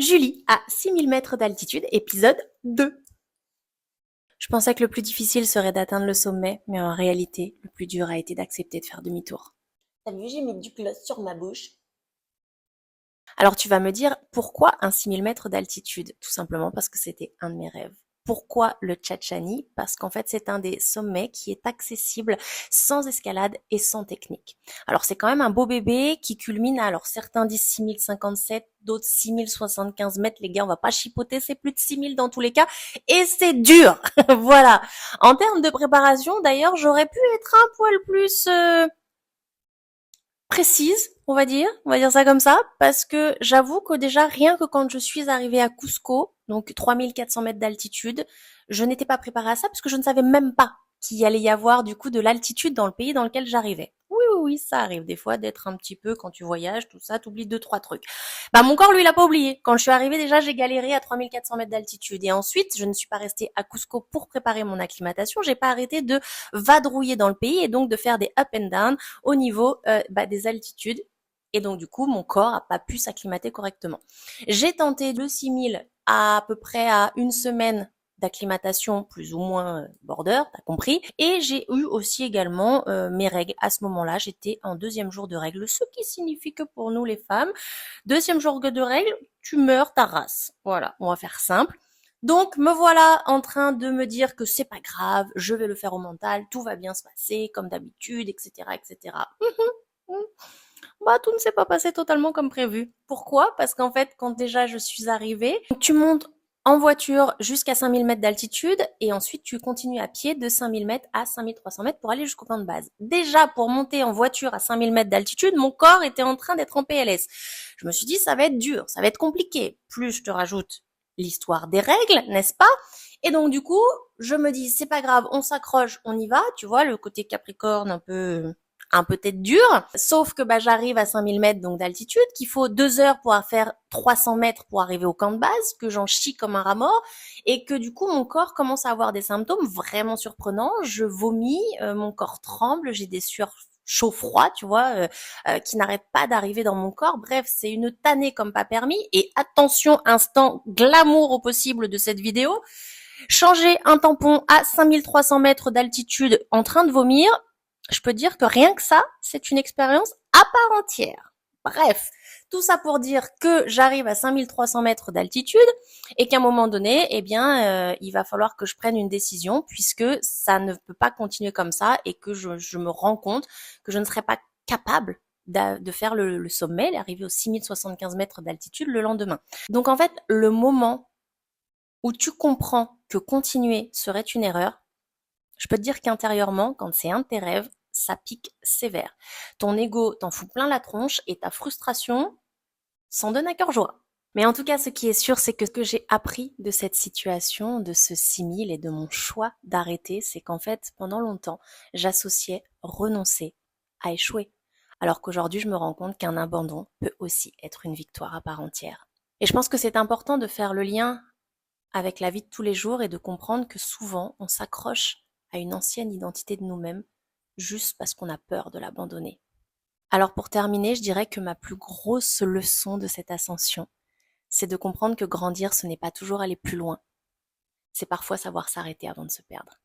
Julie à 6000 mètres d'altitude, épisode 2. Je pensais que le plus difficile serait d'atteindre le sommet, mais en réalité, le plus dur a été d'accepter de faire demi-tour. T'as vu, j'ai mis du gloss sur ma bouche. Alors tu vas me dire, pourquoi un 6000 mètres d'altitude? Tout simplement parce que c'était un de mes rêves. Pourquoi le Tchatchani? Parce qu'en fait, c'est un des sommets qui est accessible sans escalade et sans technique. Alors, c'est quand même un beau bébé qui culmine à, alors certains disent 6057, d'autres 6075 mètres. Les gars, on va pas chipoter, c'est plus de 6000 dans tous les cas. Et c'est dur! Voilà. En termes de préparation, d'ailleurs, j'aurais pu être un poil plus précise, on va dire ça comme ça, parce que j'avoue que déjà, rien que quand je suis arrivée à Cusco, donc 3400 mètres d'altitude, je n'étais pas préparée à ça parce que je ne savais même pas qu'il allait y avoir du coup de l'altitude dans le pays dans lequel j'arrivais. Oui, oui, oui, ça arrive des fois d'être un petit peu, quand tu voyages, tout ça, t'oublies deux, trois trucs. Bah, mon corps, lui, il a pas oublié. Quand je suis arrivée, déjà, j'ai galéré à 3400 mètres d'altitude. Et ensuite, je ne suis pas restée à Cusco pour préparer mon acclimatation. J'ai pas arrêté de vadrouiller dans le pays et donc de faire des up and down au niveau des altitudes. Et donc, du coup, mon corps a pas pu s'acclimater correctement. J'ai tenté le 6000 à peu près à une semaine d'acclimatation plus ou moins border, t'as compris. Et j'ai eu aussi également mes règles. À ce moment-là, j'étais en deuxième jour de règles, ce qui signifie que pour nous les femmes, deuxième jour de règles, tu meurs ta race. Voilà, on va faire simple. Donc me voilà en train de me dire que c'est pas grave, je vais le faire au mental, tout va bien se passer comme d'habitude, etc., etc. Bah, tout ne s'est pas passé totalement comme prévu. Pourquoi? Parce qu'en fait, quand déjà je suis arrivée, tu montes en voiture jusqu'à 5000 mètres d'altitude et ensuite tu continues à pied de 5000 mètres à 5300 mètres pour aller jusqu'au camp de base. Déjà, pour monter en voiture à 5000 mètres d'altitude, mon corps était en train d'être en PLS. Je me suis dit, ça va être dur, ça va être compliqué. Plus je te rajoute l'histoire des règles, n'est-ce pas? Et donc, du coup, je me dis, c'est pas grave, on s'accroche, on y va. Tu vois, le côté Capricorne un peu tête dure, sauf que bah, j'arrive à 5000 mètres donc d'altitude, qu'il faut 2 heures pour faire 300 mètres pour arriver au camp de base, que j'en chie comme un rat mort, et que du coup mon corps commence à avoir des symptômes vraiment surprenants. Je vomis, mon corps tremble, j'ai des sueurs chaud-froid, tu vois, qui n'arrêtent pas d'arriver dans mon corps. Bref, c'est une tannée comme pas permis. Et attention, instant glamour au possible de cette vidéo, changer un tampon à 5300 mètres d'altitude en train de vomir, je peux dire que rien que ça, c'est une expérience à part entière. Bref, tout ça pour dire que j'arrive à 5300 mètres d'altitude et qu'à un moment donné, eh bien, il va falloir que je prenne une décision puisque ça ne peut pas continuer comme ça et que je me rends compte que je ne serai pas capable de faire le sommet, d'arriver aux 6075 mètres d'altitude le lendemain. Donc en fait, le moment où tu comprends que continuer serait une erreur, je peux te dire qu'intérieurement, quand c'est un de tes rêves, ça pique sévère. Ton ego t'en fout plein la tronche et ta frustration s'en donne à cœur joie. Mais en tout cas, ce qui est sûr, c'est que ce que j'ai appris de cette situation, de ce 6000 et de mon choix d'arrêter, c'est qu'en fait, pendant longtemps, j'associais renoncer à échouer. Alors qu'aujourd'hui, je me rends compte qu'un abandon peut aussi être une victoire à part entière. Et je pense que c'est important de faire le lien avec la vie de tous les jours et de comprendre que souvent, on s'accroche à une ancienne identité de nous-mêmes juste parce qu'on a peur de l'abandonner. Alors pour terminer, je dirais que ma plus grosse leçon de cette ascension, c'est de comprendre que grandir, ce n'est pas toujours aller plus loin. C'est parfois savoir s'arrêter avant de se perdre.